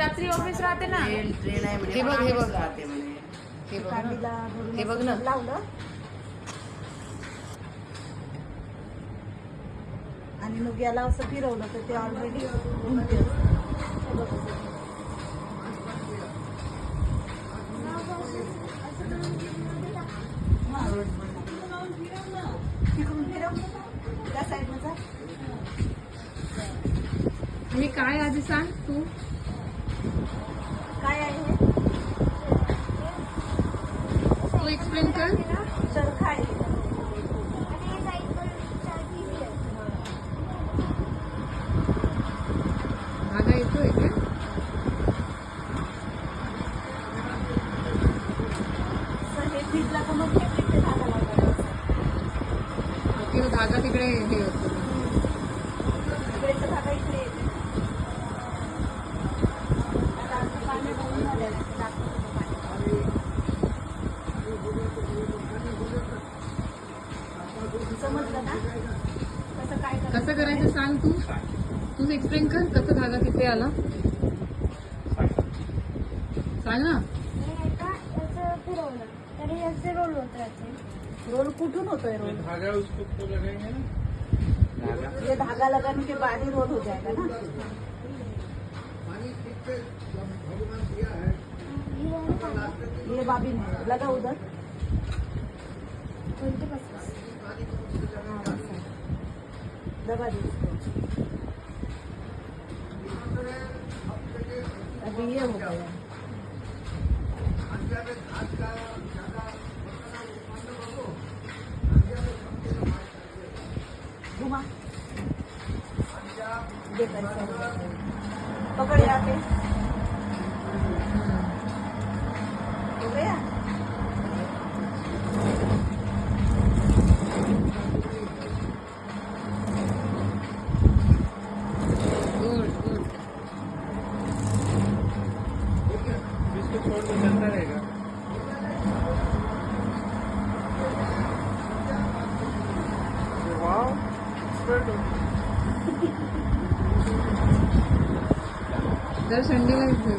रात्री ऑफिस राहते ना. ट्रेन आहे म्हणे. हे बघ, हे बघ. राहते म्हणे. हे बघ कांदीला ना. भरून हे बघ ना. लावलं आणि मग याला असं फिरवलं तर ते ऑलरेडी घुमते. तिकडून फिरव त्या साईडला जा. मी काय आधी सांग तू. काय आहे हे? तू एक्सप्लेन कर. चरखा आहे. धागा येतोय का. असं हे फिरला तर मग हे तिथे धागा लावला. किंवा धागा तिकडे हे होतो. इकडेचा धागा इकडे येते. आता आमचं पाणी भरून झालेलं आहे. दाखवतो पाणी. समजलं ना कसं काय करायचं? कसं करायचं सांग तू. तूच एक्सप्लेन कर कसं धागा तिथे आला. सांग ना. फिरवलं तरी याचे रोल होत राहते. रोल कुठून होतोय रोल? धागा उसको तो लगाएंगे ना. धागा ये धागा लगाने के बाद ही रोल हो जाएगा ना. ये बाबिन है, लगा उधर. कोणते पासून हाँ, बस है. दबा दे इसको. अभी ये हो गया. घुमा. देख ऐसा हो गया. पकड़ यहाँ पे. हो गया. Good good. इसको छोड़ के चलता रहेगा. वाव एक्सपर्ट हो. दर संडेला येतो.